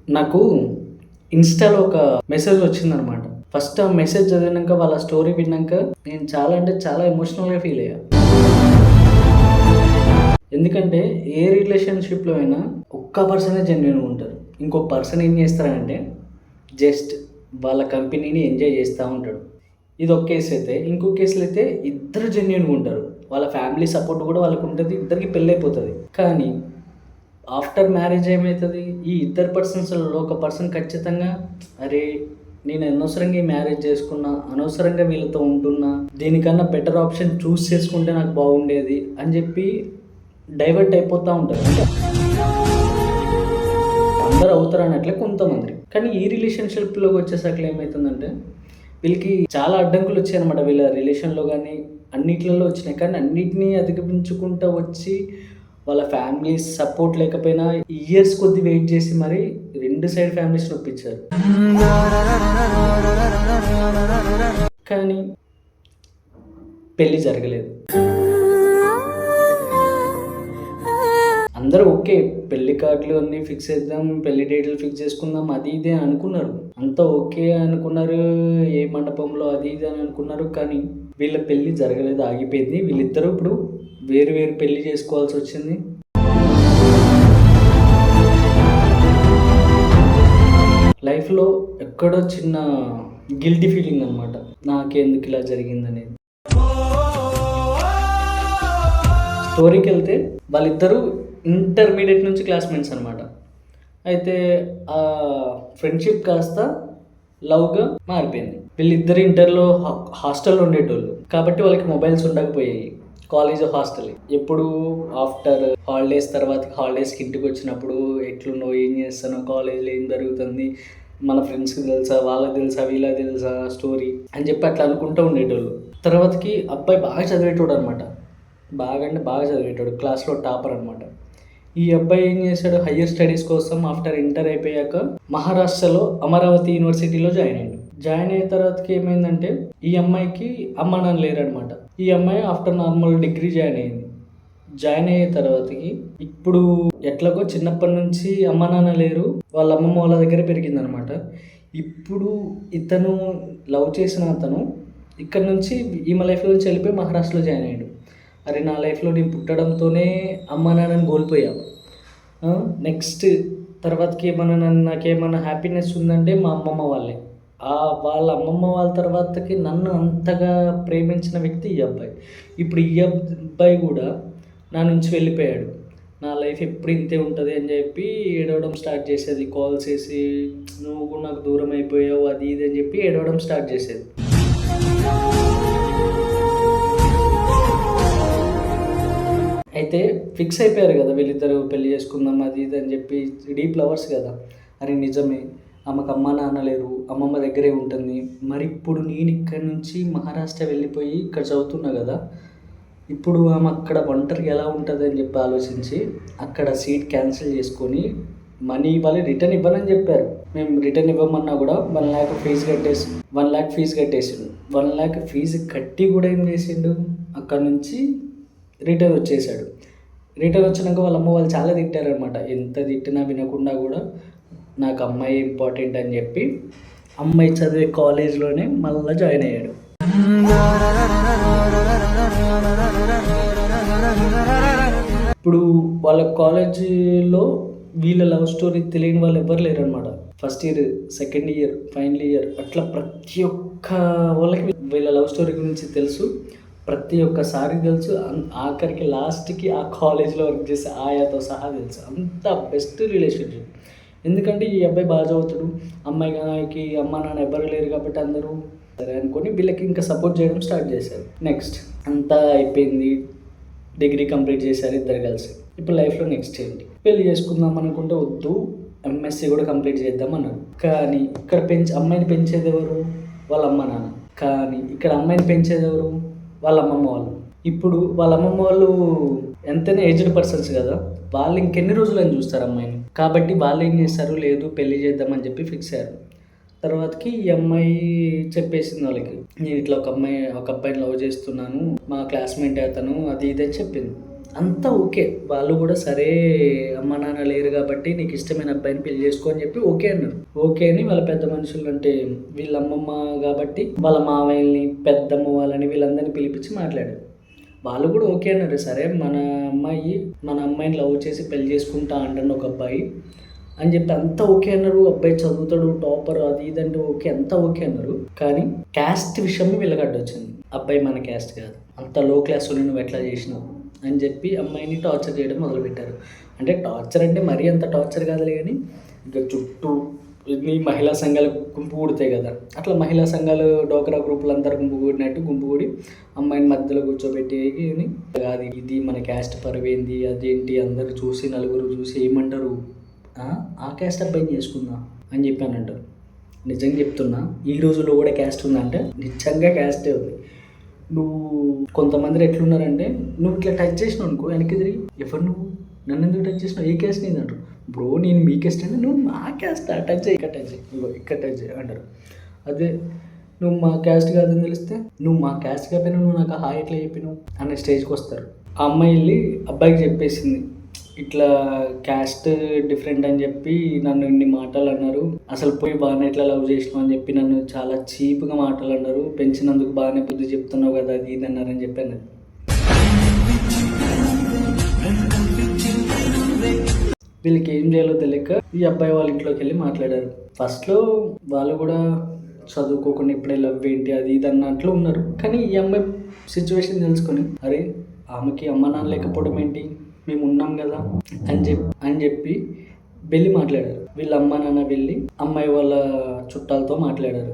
నాకు ఇన్‌స్టాలో ఒక మెసేజ్ వచ్చిందనమాట. ఫస్ట్ ఆ మెసేజ్ చదివినాక, వాళ్ళ స్టోరీ విన్నాక నేను చాలా అంటే చాలా ఎమోషనల్‌గా ఫీల్ అయ్యా. ఎందుకంటే ఏ రిలేషన్‌షిప్‌లో అయినా ఒక్క పర్సనే జెన్యూన్‌గా ఉంటారు. ఇంకో పర్సన్ ఏం చేస్తారంటే జస్ట్ వాళ్ళ కంపెనీని ఎంజాయ్ చేస్తా ఉంటాడు. ఇదొక కేస్ అయితే, ఇంకో కేస్‌లో అయితే ఇద్దరు జెన్యూన్‌గా ఉంటారు. వాళ్ళ ఫ్యామిలీ సపోర్ట్ కూడా వాళ్ళకుంటది. ఇద్దరికీ పెళ్లయిపోతది. కానీ ఆఫ్టర్ మ్యారేజ్ ఏమైతది? ఈ ఇద్దరు పర్సన్స్‌లలో ఒక పర్సన్ ఖచ్చితంగా అరే! నేను అనవసరంగా ఈ మ్యారేజ్ చేసుకున్నా, అనవసరంగా వీళ్ళతో ఉంటున్నా, దీనికన్నా బెటర్ ఆప్షన్ చూజ్ చేసుకుంటే నాకు బాగుండేది అని చెప్పి డైవర్ట్ అయిపోతా ఉంటారు. అంటే అందరూ అవుతారనట్లే కొంతమంది. కానీ ఈ రిలేషన్‌షిప్‌లోకి వచ్చేసరికి ఏమైతుందంటే వీళ్ళకి చాలా అడ్డంకులు వచ్చాయన్నమాట. వీళ్ళ రిలేషన్‌లో గానీ అన్నిట్లలో వచ్చినాయి. కానీ అన్నిటిని అధిగమించుకుంటా వచ్చి వాళ్ళ ఫ్యామిలీ సపోర్ట్ లేకపోయినా ఇయర్స్ కొద్దీ వెయిట్ చేసి మరి 2 సైడ్ ఫ్యామిలీస్‌ని ఒప్పించారు. కానీ పెళ్లి జరగలేదు. అందరూ ఓకే. పెళ్లి కార్డులు అన్నీ ఫిక్స్ చేద్దాం, పెళ్లి డేట్లు ఫిక్స్ చేసుకుందాం అది ఇది అని అనుకున్నారు. అంతా ఓకే అనుకున్నారు. ఏ మండపంలో అది ఇది అని అనుకున్నారు. కానీ వీళ్ళ పెళ్లి జరగలేదు, ఆగిపోయింది. వీళ్ళిద్దరూ ఇప్పుడు వేరు వేరు పెళ్లి చేసుకోవాల్సొచ్చింది. లైఫ్‌లో ఎక్కడో చిన్న గిల్టీ ఫీలింగ్ అనమాట. నాకెందుకు ఇలా జరిగిందనేది. స్టోరీకెళ్తే వాళ్ళిద్దరూ ఇంటర్మీడియేట్ నుంచి క్లాస్‌మేట్స్ అనమాట. అయితే ఫ్రెండ్‌షిప్ కాస్త లవ్‌గా మారిపోయింది. వీళ్ళిద్దరు ఇంటర్‌లో హాస్టల్‌లో ఉండేటోళ్ళు. కాబట్టి వాళ్ళకి మొబైల్స్ ఉండకపోయాయి. College, hostel. ఎప్పుడు ఆఫ్టర్ హాలిడేస్ తర్వాతకి హాలిడేస్‌కి ఇంటికొచ్చినప్పుడు ఎట్లున్నావు? ఏం చేస్తున్నావు? కాలేజ్‌లో ఏం జరుగుతుంది? మన ఫ్రెండ్స్‌కి తెలుసా? వాళ్ళకి తెలుసా? వీళ్ళకి తెలుసా స్టోరీ అని చెప్పి అట్లా అనుకుంటూ ఉండేటోళ్ళు. తర్వాతకి అబ్బాయి బాగా చదివేటోడనమాట. బాగా అంటే బాగా చదివేటోడు. క్లాస్‌లో టాపర్ అనమాట. ఈ అబ్బాయి ఏం చేశాడు? హయ్యర్ స్టడీస్ కోసం ఆఫ్టర్ ఇంటర్ అయిపోయాక మహారాష్ట్రలో అమరావతి యూనివర్సిటీలో జాయిన్ అయ్యాడు. జాయిన్ అయిన తర్వాతకి ఏమైందంటే ఈ అమ్మాయికి అమ్మ నాన్న లేరనమాట. ఈ అమ్మాయి ఆఫ్టర్ నార్మల్ డిగ్రీ జాయిన్ అయింది. జాయిన్ అయ్యే తర్వాతకి ఇప్పుడు ఎట్లాగో చిన్నప్పటి నుంచి అమ్మ నాన్న లేరు, వాళ్ళ అమ్మమ్మ వాళ్ళ దగ్గర పెరిగిందనమాట. ఇప్పుడు ఇతను లవ్ చేసిన అతను ఇక్కడ నుంచి ఈమె లైఫ్లో నుంచి వెళ్ళిపోయి మహారాష్ట్రలో జాయిన్ అయ్యాడు. అరే నా లైఫ్లో నేను పుట్టడంతోనే అమ్మ నాన్నని కోల్పోయా. నెక్స్ట్ తర్వాతకి నాకేమన్నా హ్యాపీనెస్ ఉందంటే మా అమ్మమ్మ వాళ్ళే. వాళ్ళ అమ్మమ్మ వాళ్ళ తర్వాతకి నన్ను అంతగా ప్రేమించిన వ్యక్తి ఈ అబ్బాయి. ఇప్పుడు ఈ అబ్బాయి కూడా నా నుంచి వెళ్ళిపోయాడు. నా లైఫ్ ఎప్పుడు ఇంతే ఉంటుంది అని చెప్పి ఏడవడం స్టార్ట్ చేసేది. కాల్స్ చేసి నువ్వు కూడా నాకు దూరం అయిపోయావు అది ఇది అని చెప్పి ఏడవడం స్టార్ట్ చేసేది. అయితే ఫిక్స్ అయిపోయారు కదా వీళ్ళిద్దరు పెళ్లి చేసుకుందాం అది ఇది అని చెప్పి. డీప్ లవర్స్ కదా. అరే నిజమే, ఆమెకు అమ్మ నాన్న లేరు, అమ్మమ్మ దగ్గరే ఉంటుంది. మరి ఇప్పుడు నేను ఇక్కడి నుంచి మహారాష్ట్ర వెళ్ళిపోయి ఇక్కడ చదువుతున్నా కదా, ఇప్పుడు ఆమె అక్కడ ఒంటరిగా ఎలా ఉంటుంది అని చెప్పి ఆలోచించి అక్కడ సీట్ క్యాన్సిల్ చేసుకొని మనీ ఇవ్వాలి, రిటర్న్ ఇవ్వనని చెప్పారు. మేము రిటర్న్ ఇవ్వమన్నా కూడా 1 lakh ఫీజు కట్టేసి 1 lakh ఫీజు కట్టేసిండు. 1 lakh ఫీజు కట్టి కూడా ఏం చేసిండు, అక్కడ నుంచి రిటర్న్ వచ్చేసాడు. రిటర్న్ వచ్చినాక వాళ్ళ అమ్మ వాళ్ళు చాలా తిట్టారనమాట. ఎంత తిట్టినా వినకుండా కూడా నాకు అమ్మాయి ఇంపార్టెంట్ అని చెప్పి అమ్మాయి చదివే కాలేజ్లోనే మళ్ళీ జాయిన్ అయ్యాడు. ఇప్పుడు వాళ్ళ కాలేజీలో వీళ్ళ లవ్ స్టోరీ తెలియని వాళ్ళు ఎవరు లేరనమాట. First year, second year, final year అట్లా ప్రతి ఒక్క వాళ్ళకి వీళ్ళ లవ్ స్టోరీ గురించి తెలుసు. ప్రతి ఒక్కసారి తెలుసు. ఆఖరికి లాస్ట్‌కి ఆ కాలేజ్‌లో వర్క్ చేసే ఆయాతో సహా తెలుసు. అంత బెస్ట్ రిలేషన్‌షిప్. ఎందుకంటే ఈ అబ్బాయి బాగా చదువుతాడు. అమ్మాయికి అమ్మ నాన్న ఎవ్వరు లేరు కాబట్టి అందరూ సరే అనుకొని వీళ్ళకి ఇంకా సపోర్ట్ చేయడం స్టార్ట్ చేశారు. నెక్స్ట్ అంతా అయిపోయింది. డిగ్రీ కంప్లీట్ చేశారు ఇద్దరు కలిసి. ఇప్పుడు లైఫ్‌లో నెక్స్ట్ ఏంటి? పెళ్లి చేసుకుందాం అనుకుంటే వద్దు, ఎంఎస్సీ కూడా కంప్లీట్ చేద్దాం అన్నారు. కానీ ఇక్కడ అమ్మాయిని పెంచేది ఎవరు? వాళ్ళ అమ్మ నాన్న. కానీ ఇక్కడ అమ్మాయిని పెంచేది ఎవరు? వాళ్ళ అమ్మమ్మ వాళ్ళు. ఇప్పుడు వాళ్ళ అమ్మమ్మ వాళ్ళు ఎంతైనా ఏజ్డ్ పర్సన్స్ కదా, వాళ్ళు ఇంకెన్ని రోజులని చూస్తారు అమ్మాయిని. కాబట్టి వాళ్ళు ఏం చేస్తారు, లేదు పెళ్లి చేద్దామని చెప్పి ఫిక్స్ అయ్యారు. తర్వాతకి ఈ అమ్మాయి చెప్పేసింది వాళ్ళకి, నేను ఇట్లా ఒక అబ్బాయిని లవ్ చేస్తున్నాను, మా క్లాస్మేట్ అతను అది ఇది అని చెప్పింది. అంతా ఓకే. వాళ్ళు కూడా సరే అమ్మ నాన్న లేరు కాబట్టి నీకు ఇష్టమైన అబ్బాయిని పెళ్లి చేసుకో అని చెప్పి ఓకే అన్నారు. ఓకే అని వాళ్ళ పెద్ద మనుషులు అంటే వీళ్ళ అమ్మమ్మ కాబట్టి వాళ్ళ మావయ్యల్ని, పెద్దమ్మ వాళ్ళని వీళ్ళందరినీ పిలిపించి మాట్లాడారు. వాళ్ళు కూడా ఓకే అన్నారు. సరే మన అమ్మాయిని లవ్ చేసి పెళ్లి చేసుకుంటా అంటాడు ఒక అబ్బాయి అని చెప్పి అంతా ఓకే అన్నారు. అబ్బాయి చదువుతాడు, టాపర్, అది ఇది అంటే ఓకే, అంతా ఓకే అన్నారు. కానీ క్యాస్ట్ విషయం వీళ్ళకి అడ్డొచ్చింది. అబ్బాయి మన క్యాస్ట్ కాదు, అంత లో క్లాస్ నువ్వు ఎట్లా చేసినావు అని చెప్పి అమ్మాయిని టార్చర్ చేయడం మొదలుపెట్టారు. అంటే టార్చర్ అంటే మరీ అంత టార్చర్ కాదులే, కానీ ఇక చుట్టూ ఇన్ని మహిళా సంఘాలు గుంపు కూడతాయి కదా, అట్లా మహిళా సంఘాలు డోక్రా గ్రూపులు అందరూ గుంపు కూడినట్టు గుంపు కూడి అమ్మాయిని మధ్యలో కూర్చోబెట్టి అది ఇది మన క్యాస్ట్ పరువేంది, అదేంటి, అందరు చూసి నలుగురు చూసి ఏమంటారు, ఆ క్యాస్ట్ అబ్బాయిని చేసుకుందాం అని చెప్పాను అంటారు. నిజంగా చెప్తున్నా, ఈ రోజుల్లో కూడా క్యాస్ట్ ఉందంటే నిజంగా క్యాస్టే ఉంది. నువ్వు కొంతమంది ఎట్లున్నారంటే నువ్వు ఇట్లా టచ్ చేసినావు అనుకో, వెనక్కి తిరిగి ఎవరు నువ్వు, నన్ను ఎందుకు టచ్ చేసినావు, ఏ క్యాస్ట్ నీది అంటారు. బ్రో నేను మీ క్యాస్ట్ అంటే నువ్వు మా క్యాస్ట్, టచ్ చేయి, ఇక్కడ టచ్ చేయి, ఇక్కడ టచ్ చేయి అంటారు. అదే నువ్వు మా క్యాస్ట్ కాదని తెలిస్తే నువ్వు మా క్యాస్ట్ కాకపోయినా నువ్వు నాకు హాయ్ ఎట్లా చెప్పినావు అనే స్టేజ్కి వస్తారు. ఆ అమ్మాయి వెళ్ళి అబ్బాయికి చెప్పేసింది, ఇట్లా క్యాస్ట్ డిఫరెంట్ అని చెప్పి నన్ను ఇన్ని మాటలు అన్నారు, అసలు పోయి బాగానే ఇట్లా లవ్ చేసినావు అని చెప్పి నన్ను చాలా చీప్గా మాటలు అన్నారు, పెంచినందుకు బాగానే బుద్ధి చెప్తున్నావు కదా అది ఇది అన్నారని చెప్పాను. వీళ్ళకి ఏం చేయాలో తెలియక ఈ అబ్బాయి వాళ్ళ ఇంట్లోకి వెళ్ళి మాట్లాడారు. ఫస్ట్లో వాళ్ళు కూడా చదువుకోకుండా ఇప్పుడే లవ్ ఏంటి అది ఇది అన్నట్లు ఉన్నారు. కానీ ఈ అమ్మాయి సిచ్యువేషన్ తెలుసుకొని అరే ఆమెకి అమ్మ నాన్న లేకపోవడం ఏంటి, మేము ఉన్నాం కదా అని చెప్పి వెళ్ళి మాట్లాడారు. వీళ్ళ అమ్మ నాన్న వెళ్ళి అమ్మాయి వాళ్ళ చుట్టాలతో మాట్లాడారు.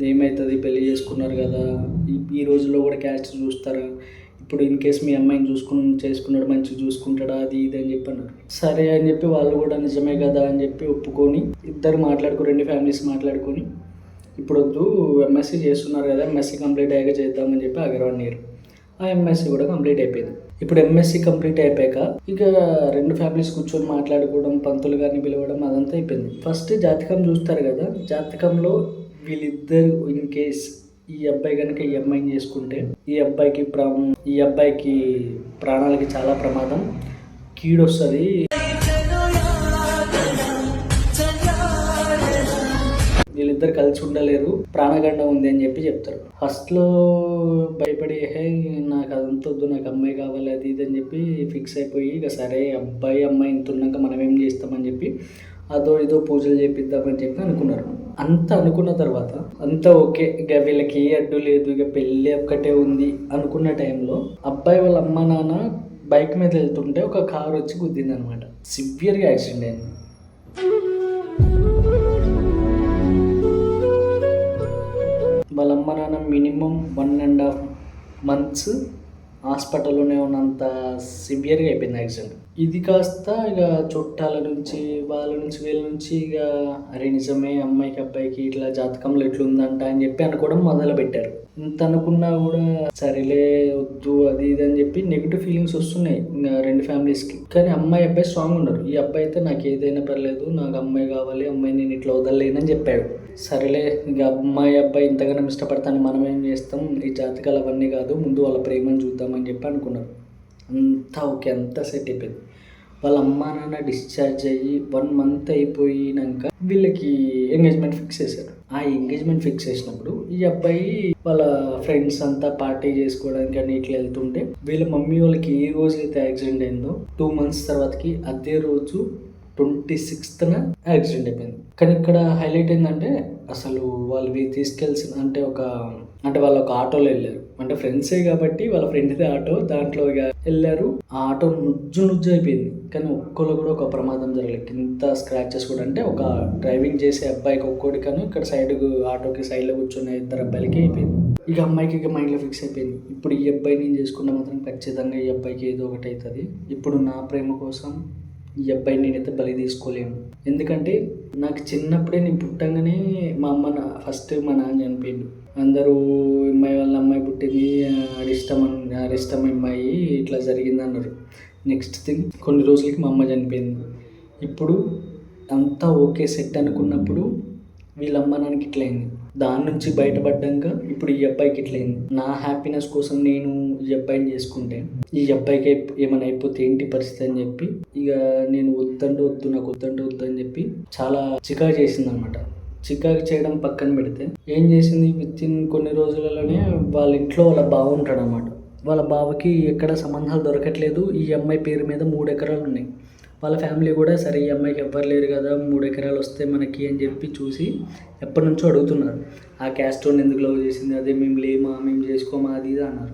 ఏమవుతుంది, పెళ్లి చేసుకున్నారు కదా, ఈ రోజుల్లో కూడా క్యాస్ట్ చూస్తారా, ఇప్పుడు ఇన్ కేస్ మీ అమ్మాయిని చేసుకున్నాడు మంచిగా చూసుకుంటాడా అది ఇది అని చెప్పి అన్నారు. సరే అని చెప్పి వాళ్ళు కూడా నిజమే కదా అని చెప్పి ఒప్పుకొని ఇద్దరు రెండు ఫ్యామిలీస్ మాట్లాడుకొని ఇప్పుడు వద్దు, ఎంఎస్సీ చేస్తున్నారు కదా, ఎంఎస్సీ కంప్లీట్ అయ్యాక చేద్దామని చెప్పి ఆగారు 1 year. ఆ ఎంఎస్సీ కూడా కంప్లీట్ అయిపోయింది. ఇప్పుడు ఎంఎస్సీ కంప్లీట్ అయిపోయాక ఇక రెండు ఫ్యామిలీస్ కూర్చొని మాట్లాడుకోవడం, పంతులు గారిని పిలవడం అదంతా అయిపోయింది. ఫస్ట్ జాతకం చూస్తారు కదా, జాతకంలో వీళ్ళిద్దరు ఇన్ కేస్ ఈ అబ్బాయి కనుక ఈ అమ్మాయిని చేసుకుంటే ఈ అబ్బాయికి ప్రాణాలకి చాలా ప్రమాదం, కీడొస్తుంది, వీళ్ళిద్దరు కలిసి ఉండలేరు, ప్రాణగండం ఉంది అని చెప్పి చెప్తారు. ఫస్ట్లో భయపడి నాకు అదంతా వద్దు, నాకు అమ్మాయి కావాలి అది ఇది అని చెప్పి ఫిక్స్ అయిపోయి ఇక సరే అమ్మాయి ఇంత ఉన్నాక మనం ఏం చేస్తామని చెప్పి అదో ఇదో పూజలు చేపిద్దామని చెప్పి అనుకున్నారు. అంత అనుకున్న తర్వాత అంతా ఓకే, ఇక వీళ్ళకి ఏ అడ్డు లేదు, ఇక పెళ్ళి ఒక్కటే ఉంది అనుకున్న టైంలో అబ్బాయి వాళ్ళ అమ్మ నాన్న బైక్ మీద వెళ్తుంటే ఒక కారు వచ్చి గుద్దింది అనమాట. సివియర్గా యాక్సిడెంట్ అయింది. వాళ్ళ అమ్మ నాన్న మినిమం 1.5 months హాస్పిటల్లోనే ఉన్నంత సివియర్గా అయిపోయింది యాక్సిడెంట్. ఇది కాస్త ఇక చుట్టాల నుంచి వీళ్ళ నుంచి ఇక అరే నిజమే అమ్మాయికి అబ్బాయికి ఇట్లా జాతకంలో ఎట్లుందంట అని చెప్పి అనుకోవడం మొదలుపెట్టారు. ఇంత అనుకున్నా కూడా సరేలే వద్దు అది ఇది అని చెప్పి నెగిటివ్ ఫీలింగ్స్ వస్తున్నాయి ఇంకా రెండు ఫ్యామిలీస్కి. కానీ అమ్మాయి అబ్బాయి స్ట్రాంగ్ ఉన్నారు. ఈ అబ్బాయి అయితే నాకు ఏదైనా పర్లేదు, నాకు అమ్మాయి కావాలి, అమ్మాయి నేను ఇట్లా వదలలేనని చెప్పాడు. సరేలే ఇక అమ్మాయి అబ్బాయి ఇంతగానో ఇష్టపడతాను, మనం ఏం చేస్తాం, ఈ జాతకాలు అవన్నీ కాదు, ముందు వాళ్ళ ప్రేమను చూద్దామని చెప్పి అనుకున్నారు. అంతా ఓకే, అంతా సెట్ అయిపోయింది. వాళ్ళ అమ్మ నాన్న డిశ్చార్జ్ అయ్యి 1 month అయిపోయినాక వీళ్ళకి ఎంగేజ్మెంట్ ఫిక్స్ చేశారు. ఆ ఎంగేజ్మెంట్ ఫిక్స్ చేసినప్పుడు ఈ అబ్బాయి వాళ్ళ ఫ్రెండ్స్ అంతా పార్టీ చేసుకోవడానికి అని ఇట్లా వెళ్తుంటే వీళ్ళ మమ్మీ వాళ్ళకి ఏ రోజు అయితే యాక్సిడెంట్ అయిందో 2 months తర్వాతకి అదే రోజు 26th యాక్సిడెంట్ అయిపోయింది. కానీ ఇక్కడ హైలైట్ ఏంటంటే అసలు వాళ్ళు తీసుకెళ్ళి అంటే వాళ్ళు ఒక ఆటోలో వెళ్ళారు. అంటే ఫ్రెండ్సే కాబట్టి వాళ్ళ ఫ్రెండ్దే ఆటో, దాంట్లో ఇక వెళ్ళారు. ఆ ఆటో నుజ్జు అయిపోయింది. కానీ ఒక్కరు కూడా ఒక ప్రమాదం జరగలేదు. ఇంత స్క్రాచెస్ కూడా అంటే ఒక డ్రైవింగ్ చేసే అబ్బాయికి ఒక్కోడికను ఇక్కడ ఆటోకి సైడ్లో కూర్చున్న 2 అబ్బాయిలకి అయిపోయింది. ఇక అమ్మాయికి ఇక మైండ్లో ఫిక్స్ అయిపోయింది, ఇప్పుడు ఈ అబ్బాయి నేను చేసుకున్న మాత్రం ఖచ్చితంగా ఈ అబ్బాయికి ఏదో ఒకటి అవుతుంది. ఇప్పుడు నా ప్రేమ కోసం ఈ అబ్బాయిని నేనైతే బలి తీసుకోలేను. ఎందుకంటే నాకు చిన్నప్పుడే నేను పుట్టంగానే మా నాన్న చనిపోయిండు. అందరూ అమ్మాయి పుట్టింది, అరిష్టం అమ్మాయి ఇట్లా జరిగింది అన్నారు. నెక్స్ట్ థింగ్ కొన్ని రోజులకి మా అమ్మ చనిపోయింది. ఇప్పుడు అంతా ఓకే సెట్ అనుకున్నప్పుడు వీళ్ళ అమ్మ నాన్నకి ఇట్లా అయింది. దాని నుంచి బయటపడ్డాక ఇప్పుడు ఈ అబ్బాయికి ఇట్లా అయింది. నా హ్యాపీనెస్ కోసం నేను ఈ అబ్బాయిని చేసుకుంటే ఈ అబ్బాయికి ఏమైనా అయిపోతే ఏంటి పరిస్థితి అని చెప్పి ఇక నేను వద్దు నాకు వద్దు అని చెప్పి చాలా చికాకు చేసింది అనమాట. చికాకు చేయడం పక్కన పెడితే ఏం చేసింది, విత్ ఇన్ కొన్ని రోజులలోనే వాళ్ళ ఇంట్లో వాళ్ళ బావ ఉంటాడు అనమాట. వాళ్ళ బావకి ఎక్కడ సంబంధాలు దొరకట్లేదు. ఈ అమ్మాయి పేరు మీద 3 ఎకరాలు ఉన్నాయి. వాళ్ళ ఫ్యామిలీ కూడా సరే ఈ అమ్మాయికి ఎవ్వరు లేరు కదా, 3 ఎకరాలు వస్తే మనకి అని చెప్పి చూసి ఎప్పటి నుంచో అడుగుతున్నారు. ఆ క్యాస్ట్ వాడిని ఎందుకు లవ్ చేసింది, అదే మేము లేమా, మేము చేసుకోమా, అది ఇది అన్నారు.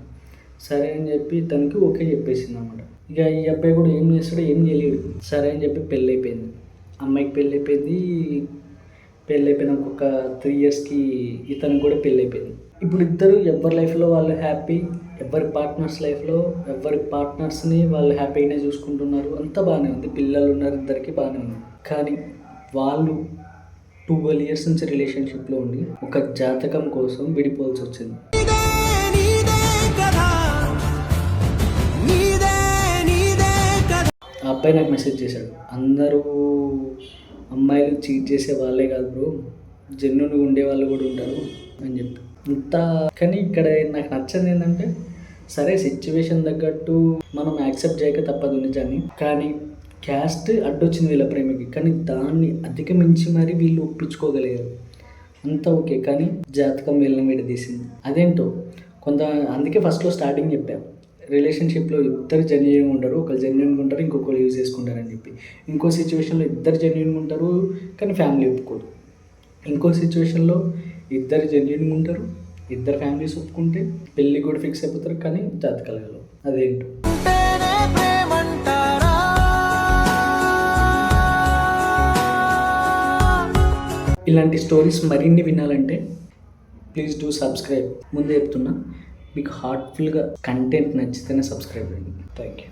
సరే అని చెప్పి తనకి ఓకే చెప్పేసింది అనమాట. ఇక ఈ అబ్బాయి కూడా ఏం చేస్తాడో ఏం చేయలేడు. సరే అని చెప్పి పెళ్ళి అయిపోయింది. అమ్మాయికి పెళ్ళి అయిపోయింది. పెళ్ళి అయిపోయినాక ఒక 3 ఇయర్స్కి ఇతనికి కూడా పెళ్ళి అయిపోయింది. ఇప్పుడు ఇద్దరు ఎవరి లైఫ్లో వాళ్ళు హ్యాపీ, ఎవరి పార్ట్నర్స్ లైఫ్లో ఎవరి పార్ట్నర్స్ని వాళ్ళు హ్యాపీగానే చూసుకుంటున్నారు. అంతా బాగానే ఉంది, పిల్లలు ఉన్నారు, ఇద్దరికి బాగానే ఉంది. కానీ వాళ్ళు 12 ఇయర్స్ నుంచి రిలేషన్షిప్లో ఉండి ఒక జాతకం కోసం విడిపోవాల్సి వచ్చింది. ఆ అబ్బాయి నాకు మెసేజ్ చేశాడు, అందరూ అమ్మాయిలు చీట్ చేసే వాళ్ళే కాదు బ్రో, జెన్యున్గా ఉండే వాళ్ళు కూడా ఉంటారు అని చెప్పి. కానీ ఇక్కడ నాకు నచ్చింది ఏంటంటే, సరే సిచ్యువేషన్ తగ్గట్టు మనం యాక్సెప్ట్ చేయక తప్పదు నిజాన్ని. కానీ క్యాస్ట్ అడ్డొచ్చింది వీళ్ళ ప్రేమకి, కానీ దాన్ని అధిగమించి మరి వీళ్ళు ఒప్పించుకోగలిగారు. అంతా ఓకే, కానీ జాతకం వీళ్ళని విడదీసింది. అదేంటో అందుకే ఫస్ట్లో స్టార్టింగ్ చెప్పాను, రిలేషన్షిప్లో ఇద్దరు జెన్యున్గా ఉంటారు, ఒకరు జెన్యున్గా ఉంటారు, ఇంకొకరు యూజ్ చేసుకుంటారని చెప్పి. ఇంకో సిచ్యువేషన్లో ఇద్దరు జెన్యున్గా ఉంటారు కానీ ఫ్యామిలీ ఒప్పుకోరు. ఇంకో సిచ్యువేషన్లో ఇద్దరు జెన్యున్గా ఉంటారు, ఇద్దరు ఫ్యామిలీస్ ఒప్పుకుంటే పెళ్ళి కూడా ఫిక్స్ అయిపోతారు, కానీ జాతకాలలో అదేంటో. ఇలాంటి స్టోరీస్ మరిన్ని వినాలంటే ప్లీజ్ డూ సబ్స్క్రైబ్. ముందే చెప్తున్నా, మీకు హార్ట్ఫుల్గా కంటెంట్ నచ్చితేనే సబ్స్క్రైబ్ చేయండి. Thank you.